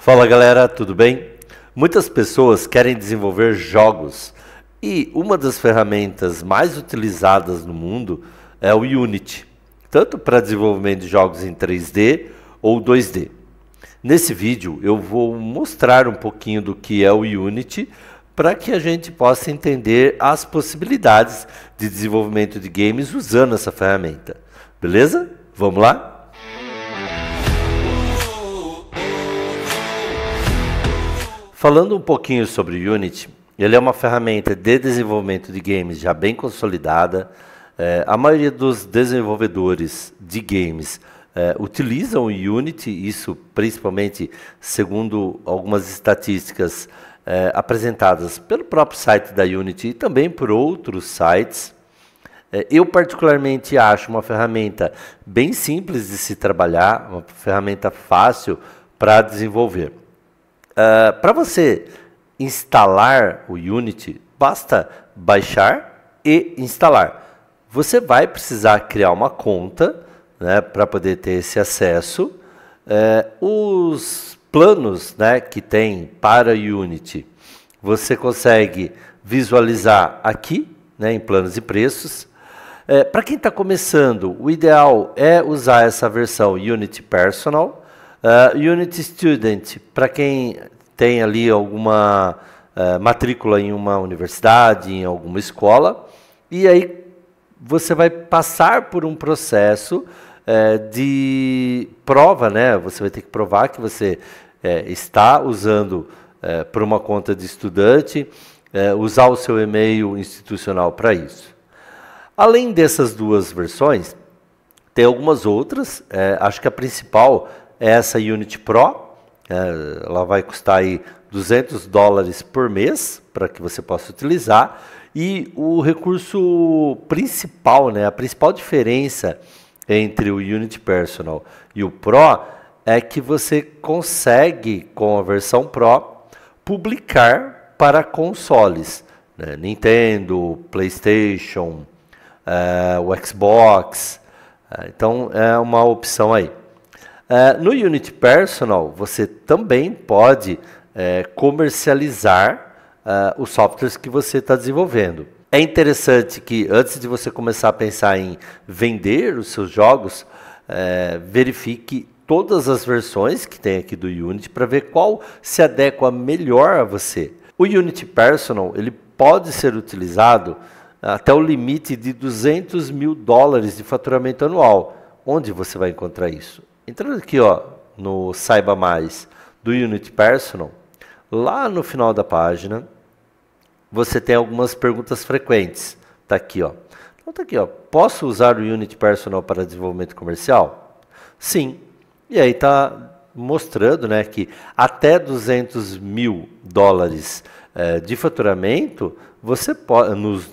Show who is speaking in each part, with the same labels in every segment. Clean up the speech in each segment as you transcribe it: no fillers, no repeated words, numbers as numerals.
Speaker 1: Fala galera, tudo bem? Muitas pessoas querem desenvolver jogos e uma das ferramentas mais utilizadas no mundo é o Unity, tanto para desenvolvimento de jogos em 3D ou 2D. Nesse vídeo eu vou mostrar um pouquinho do que é o Unity para que a gente possa entender as possibilidades de desenvolvimento de games usando essa ferramenta. Beleza? Vamos lá? Falando um pouquinho sobre o Unity, ele é uma ferramenta de desenvolvimento de games já bem consolidada. A maioria dos desenvolvedores de games utilizam o Unity, isso principalmente segundo algumas estatísticas apresentadas pelo próprio site da Unity e também por outros sites. Eu particularmente acho uma ferramenta bem simples de se trabalhar, uma ferramenta fácil para desenvolver. Para você instalar o Unity, basta baixar e instalar. Você vai precisar criar uma conta, né, para poder ter esse acesso. Os planos, né, que tem para o Unity, você consegue visualizar aqui, né, em planos e preços. Para quem está começando, o ideal é usar essa versão Unity Personal. Unity Student, para quem tem ali alguma matrícula em uma universidade, em alguma escola, e aí você vai passar por um processo de prova, né? Você vai ter que provar que você está usando por uma conta de estudante, usar o seu e-mail institucional para isso. Além dessas duas versões, tem algumas outras, acho que a principal é essa Unity Pro. Ela vai custar aí $200 por mês para que você possa utilizar. E o recurso principal, né, a principal diferença entre o Unity Personal e o Pro é que você consegue, com a versão Pro, publicar para consoles, né, Nintendo, PlayStation, o Xbox. Então é uma opção aí. No Unity Personal, você também pode comercializar os softwares que você está desenvolvendo. É interessante que, antes de você começar a pensar em vender os seus jogos, verifique todas as versões que tem aqui do Unity para ver qual se adequa melhor a você. O Unity Personal ele pode ser utilizado até o limite de $200 mil de faturamento anual. Onde você vai encontrar isso? Entrando aqui, ó, no Saiba Mais do Unity Personal, lá no final da página, você tem algumas perguntas frequentes. Tá aqui, ó. Então tá aqui, ó. Posso usar o Unity Personal para desenvolvimento comercial? Sim. E aí tá mostrando, né, que até $200 mil de faturamento, você pode, nos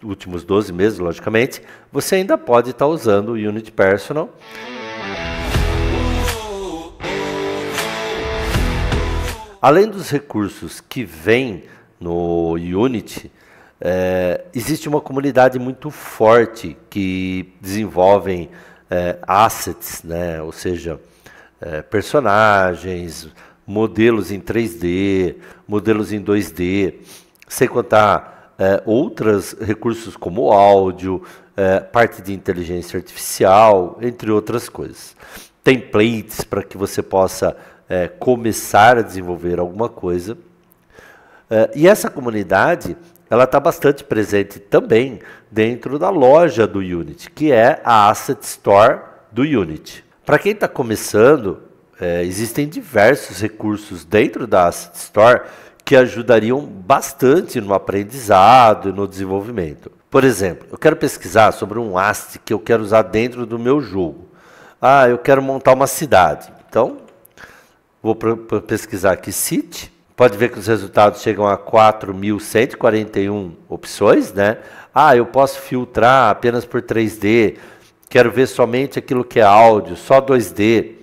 Speaker 1: últimos 12 meses, logicamente, você ainda pode estar usando o Unity Personal. Além dos recursos que vêm no Unity, existe uma comunidade muito forte que desenvolvem assets, né? Ou seja, personagens, modelos em 3D, modelos em 2D, sem contar outros recursos como áudio, parte de inteligência artificial, entre outras coisas. Templates para que você possa começar a desenvolver alguma coisa. E essa comunidade ela está bastante presente também dentro da loja do Unity, que é a Asset Store do Unity. Para quem está começando, existem diversos recursos dentro da Asset Store que ajudariam bastante no aprendizado e no desenvolvimento. Por exemplo, eu quero pesquisar sobre um asset que eu quero usar dentro do meu jogo. Eu quero montar uma cidade. Então, vou pesquisar aqui City. Pode ver que os resultados chegam a 4.141 opções, né? Eu posso filtrar apenas por 3D. Quero ver somente aquilo que é áudio, só 2D.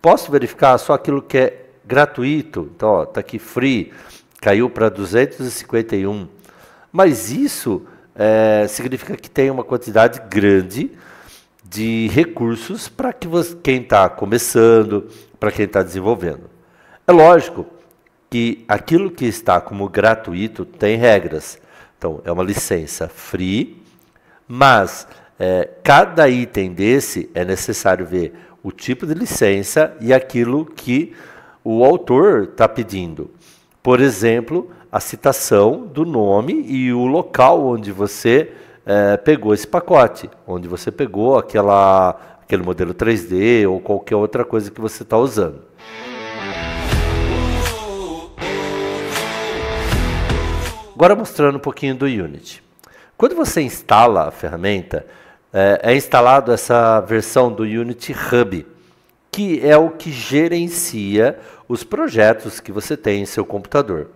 Speaker 1: Posso verificar só aquilo que é gratuito. Então, está aqui free, caiu para 251. Mas isso significa que tem uma quantidade grande de recursos para que quem está começando, para quem está desenvolvendo. É lógico que aquilo que está como gratuito tem regras. Então, é uma licença free, mas cada item desse é necessário ver o tipo de licença e aquilo que o autor está pedindo. Por exemplo, a citação do nome e o local onde você pegou esse pacote, onde você pegou aquele modelo 3D ou qualquer outra coisa que você está usando. Agora mostrando um pouquinho do Unity. Quando você instala a ferramenta, é instalado essa versão do Unity Hub, que é o que gerencia os projetos que você tem em seu computador.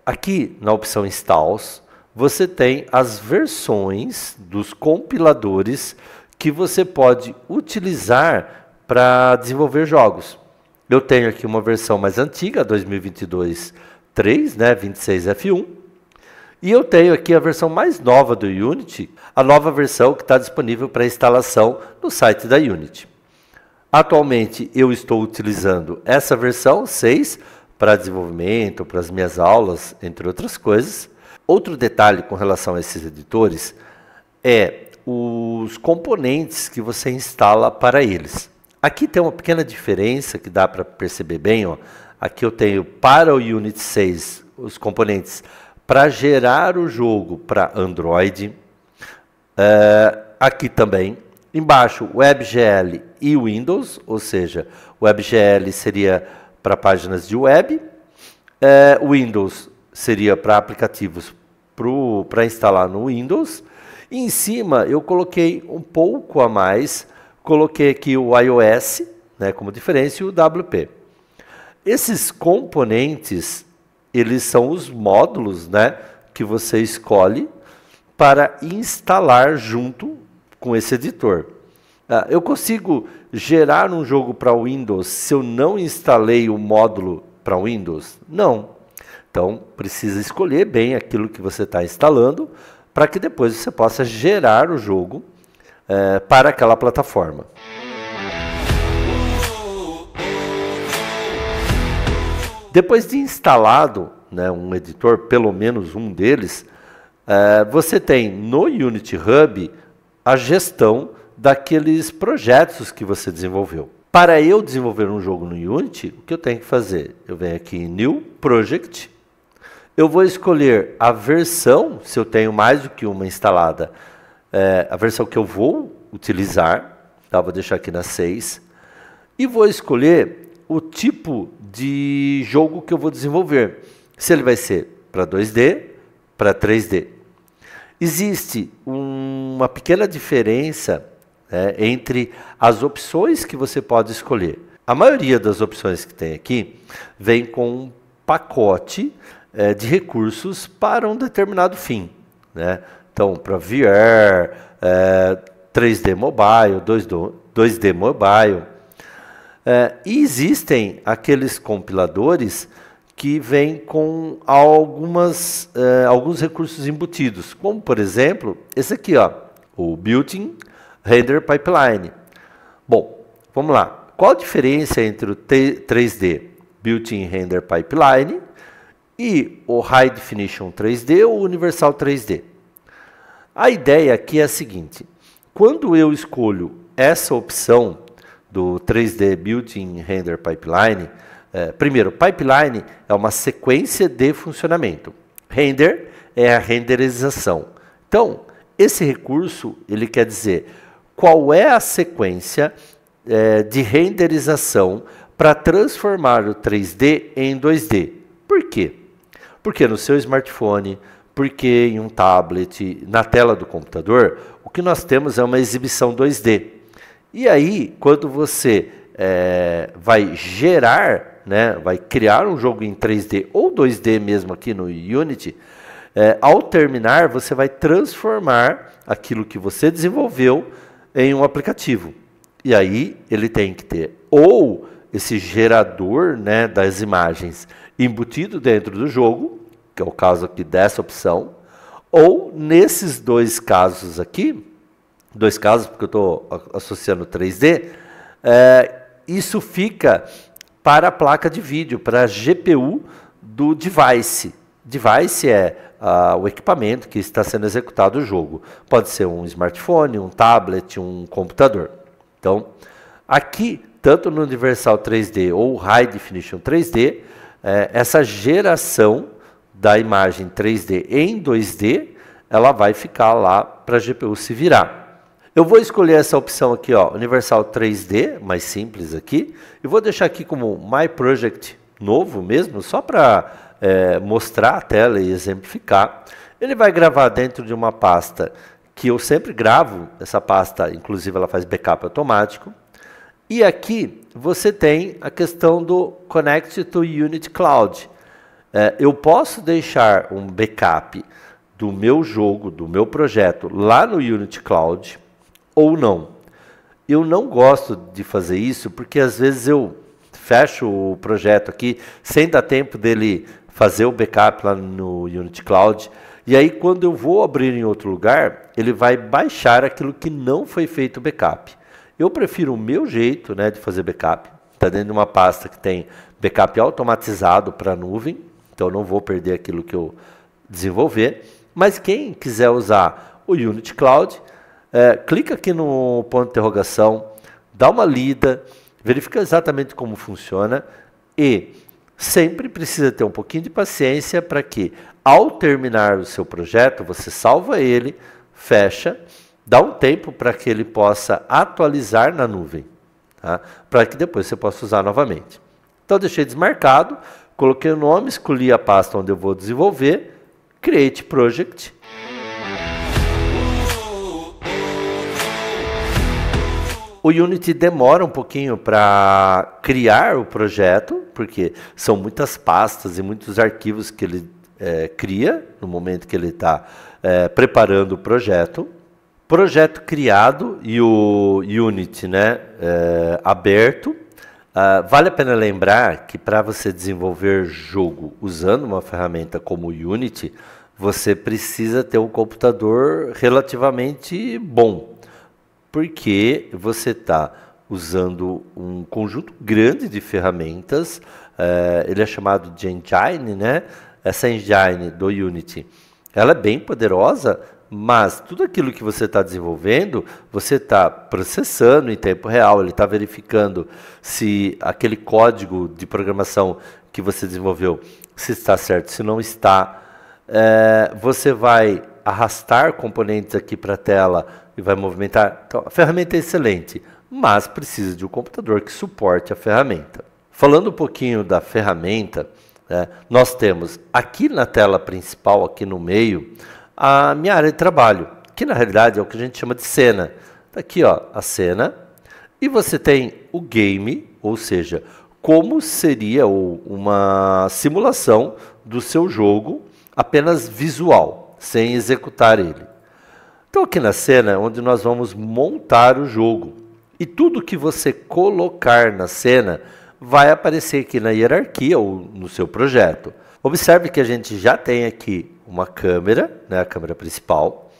Speaker 1: Aqui na opção Installs, você tem as versões dos compiladores que você pode utilizar para desenvolver jogos. Eu tenho aqui uma versão mais antiga, 2022.3, né, 26F1. E eu tenho aqui a versão mais nova do Unity, a nova versão que está disponível para instalação no site da Unity. Atualmente eu estou utilizando essa versão 6 para desenvolvimento, para as minhas aulas, entre outras coisas. Outro detalhe com relação a esses editores é os componentes que você instala para eles. Aqui tem uma pequena diferença que dá para perceber bem. Ó. Aqui eu tenho para o Unity 6 os componentes para gerar o jogo para Android. Aqui também, embaixo, WebGL e Windows, ou seja, WebGL seria para páginas de web, Windows seria para aplicativos para instalar no Windows. E em cima eu coloquei um pouco a mais, coloquei aqui o iOS, né, como diferença, e o WP. Esses componentes, eles são os módulos, né, que você escolhe para instalar junto com esse editor. Eu consigo gerar um jogo para Windows se eu não instalei o módulo para Windows? Não. Então, precisa escolher bem aquilo que você está instalando para que depois você possa gerar o jogo para aquela plataforma. Depois de instalado, né, um editor, pelo menos um deles, você tem no Unity Hub a gestão daqueles projetos que você desenvolveu. Para eu desenvolver um jogo no Unity, o que eu tenho que fazer? Eu venho aqui em New Project, eu vou escolher a versão, se eu tenho mais do que uma instalada, a versão que eu vou utilizar, tá? Vou deixar aqui na 6, e vou escolher o tipo de jogo que eu vou desenvolver. Se ele vai ser para 2D, para 3D. Existe uma pequena diferença entre as opções que você pode escolher. A maioria das opções que tem aqui vem com um pacote de recursos para um determinado fim, né? Então, para VR, 3D Mobile, 2D Mobile. E existem aqueles compiladores que vêm com alguns recursos embutidos, como, por exemplo, esse aqui, ó, o Built-in Render Pipeline. Bom, vamos lá. Qual a diferença entre o 3D Built-in Render Pipeline e o High Definition 3D ou Universal 3D? A ideia aqui é a seguinte: quando eu escolho essa opção do 3D Built-in Render Pipeline, primeiro, pipeline é uma sequência de funcionamento. Render é a renderização. Então, esse recurso, ele quer dizer qual é a sequência de renderização para transformar o 3D em 2D. Por quê? Porque no seu smartphone, porque em um tablet, na tela do computador, o que nós temos é uma exibição 2D. E aí, quando você vai gerar, né, vai criar um jogo em 3D ou 2D mesmo aqui no Unity, ao terminar, você vai transformar aquilo que você desenvolveu em um aplicativo. E aí, ele tem que ter ou esse gerador, né, das imagens embutido dentro do jogo, que é o caso aqui dessa opção, ou nesses dois casos aqui, dois casos porque eu estou associando 3D, isso fica para a placa de vídeo, para a GPU do device. Device é o equipamento que está sendo executado o jogo. Pode ser um smartphone, um tablet, um computador. Então, aqui, tanto no Universal 3D ou High Definition 3D, essa geração da imagem 3D em 2D, ela vai ficar lá para a GPU se virar. Eu vou escolher essa opção aqui, ó, Universal 3D, mais simples aqui, e vou deixar aqui como My Project novo mesmo, só para mostrar a tela e exemplificar. Ele vai gravar dentro de uma pasta que eu sempre gravo, essa pasta, inclusive, ela faz backup automático. E aqui você tem a questão do Connect to Unity Cloud. Eu posso deixar um backup do meu jogo, do meu projeto, lá no Unity Cloud, ou não. Eu não gosto de fazer isso, porque às vezes eu fecho o projeto aqui, sem dar tempo dele fazer o backup lá no Unity Cloud, e aí quando eu vou abrir em outro lugar, ele vai baixar aquilo que não foi feito o backup. Eu prefiro o meu jeito, né, de fazer backup. Está dentro de uma pasta que tem backup automatizado para a nuvem, então eu não vou perder aquilo que eu desenvolver. Mas quem quiser usar o Unity Cloud, clica aqui no ponto de interrogação, dá uma lida, verifica exatamente como funciona e sempre precisa ter um pouquinho de paciência para que, ao terminar o seu projeto, você salva ele, fecha, dá um tempo para que ele possa atualizar na nuvem, tá? Para que depois você possa usar novamente. Então, deixei desmarcado, coloquei o nome, escolhi a pasta onde eu vou desenvolver, Create Project. O Unity demora um pouquinho para criar o projeto, porque são muitas pastas e muitos arquivos que ele cria no momento que ele está preparando o projeto. Projeto criado e o Unity, né, aberto. Vale a pena lembrar que para você desenvolver jogo usando uma ferramenta como o Unity, você precisa ter um computador relativamente bom, porque você está usando um conjunto grande de ferramentas, ele é chamado de engine, né? Essa engine do Unity, ela é bem poderosa, mas tudo aquilo que você está desenvolvendo, você está processando em tempo real, ele está verificando se aquele código de programação que você desenvolveu, se está certo, se não está. Você vai arrastar componentes aqui para a tela e vai movimentar. Então, a ferramenta é excelente, mas precisa de um computador que suporte a ferramenta. Falando um pouquinho da ferramenta, nós temos aqui na tela principal, aqui no meio, a minha área de trabalho, que na realidade é o que a gente chama de cena. Tá aqui, ó, a cena, e você tem o game, ou seja, como seria uma simulação do seu jogo, apenas visual, sem executar ele. Então aqui na cena é onde nós vamos montar o jogo. E tudo que você colocar na cena vai aparecer aqui na hierarquia ou no seu projeto. Observe que a gente já tem aqui uma câmera, né, a câmera principal,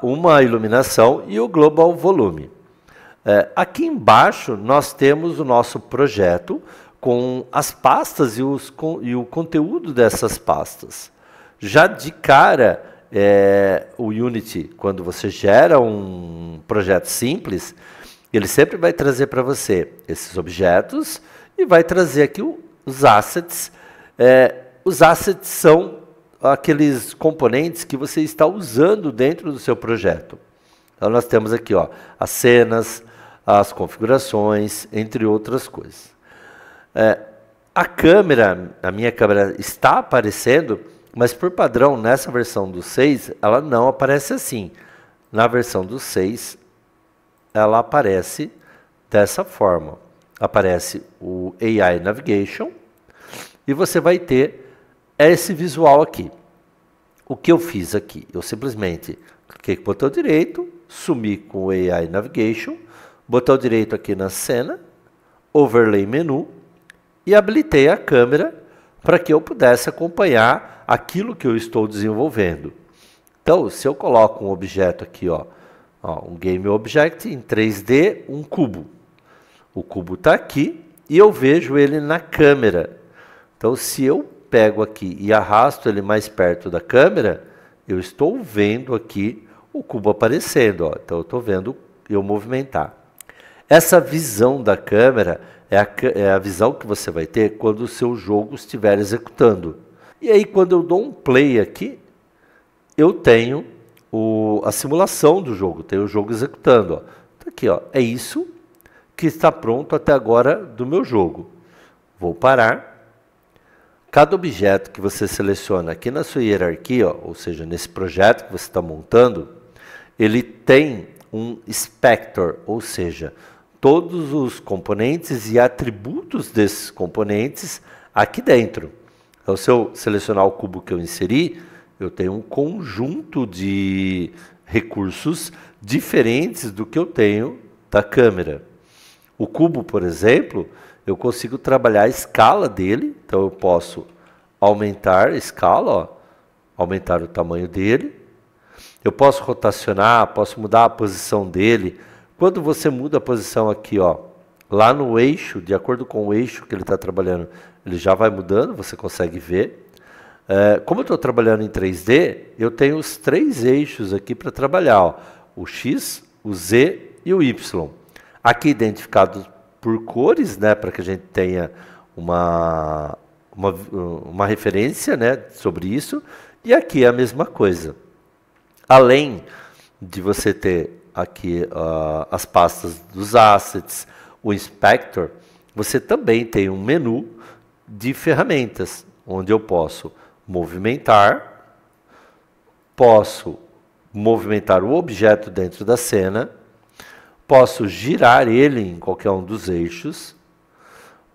Speaker 1: uma iluminação e o Global Volume. Aqui embaixo nós temos o nosso projeto com as pastas e o conteúdo dessas pastas. Já de cara, o Unity, quando você gera um projeto simples, ele sempre vai trazer para você esses objetos e vai trazer aqui os assets. Os assets são aqueles componentes que você está usando dentro do seu projeto. Então nós temos aqui, ó, as cenas, as configurações, entre outras coisas. A câmera, a minha câmera está aparecendo, mas por padrão, nessa versão do 6, ela não aparece assim. Na versão do 6, ela aparece dessa forma. Aparece o AI Navigation e você vai ter esse visual aqui. O que eu fiz aqui? Eu simplesmente cliquei com o botão direito, sumi com o AI Navigation, botão direito aqui na cena, Overlay Menu e habilitei a câmera para que eu pudesse acompanhar aquilo que eu estou desenvolvendo. Então, se eu coloco um objeto aqui, ó, um Game Object em 3D, um cubo. O cubo está aqui e eu vejo ele na câmera. Então, se eu pego aqui e arrasto ele mais perto da câmera, eu estou vendo aqui o cubo aparecendo. Ó. Então, eu estou vendo eu movimentar. Essa visão da câmera é a visão que você vai ter quando o seu jogo estiver executando. E aí, quando eu dou um play aqui, eu tenho a simulação do jogo, tenho o jogo executando. Ó. Tá aqui, ó, é isso que está pronto até agora do meu jogo. Vou parar. Cada objeto que você seleciona aqui na sua hierarquia, ó, ou seja, nesse projeto que você está montando, ele tem um inspector, ou seja, todos os componentes e atributos desses componentes aqui dentro. Então, se eu selecionar o cubo que eu inseri, eu tenho um conjunto de recursos diferentes do que eu tenho da câmera. O cubo, por exemplo, eu consigo trabalhar a escala dele, então eu posso aumentar a escala, ó, aumentar o tamanho dele. Eu posso rotacionar, posso mudar a posição dele. Quando você muda a posição aqui, ó, lá no eixo, de acordo com o eixo que ele está trabalhando, ele já vai mudando, você consegue ver. Como eu estou trabalhando em 3D, eu tenho os 3 eixos aqui para trabalhar, ó, o X, o Z e o Y. Aqui identificados por cores, né, para que a gente tenha uma referência, né, sobre isso. E aqui é a mesma coisa. Além de você ter aqui as pastas dos assets, o inspector, você também tem um menu de ferramentas, onde eu posso movimentar o objeto dentro da cena, posso girar ele em qualquer um dos eixos,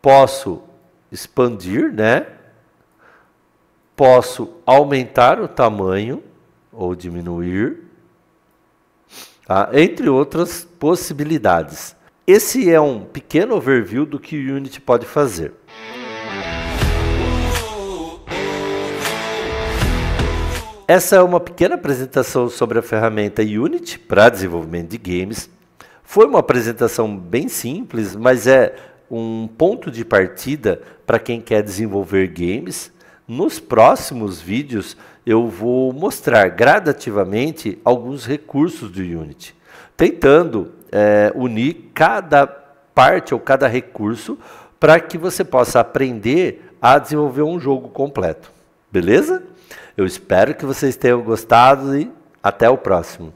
Speaker 1: posso expandir, né? Posso aumentar o tamanho ou diminuir, tá? Entre outras possibilidades. Esse é um pequeno overview do que o Unity pode fazer. Essa é uma pequena apresentação sobre a ferramenta Unity para desenvolvimento de games. Foi uma apresentação bem simples, mas é um ponto de partida para quem quer desenvolver games. Nos próximos vídeos eu vou mostrar gradativamente alguns recursos do Unity, tentando unir cada parte ou cada recurso para que você possa aprender a desenvolver um jogo completo. Beleza? Eu espero que vocês tenham gostado e até o próximo.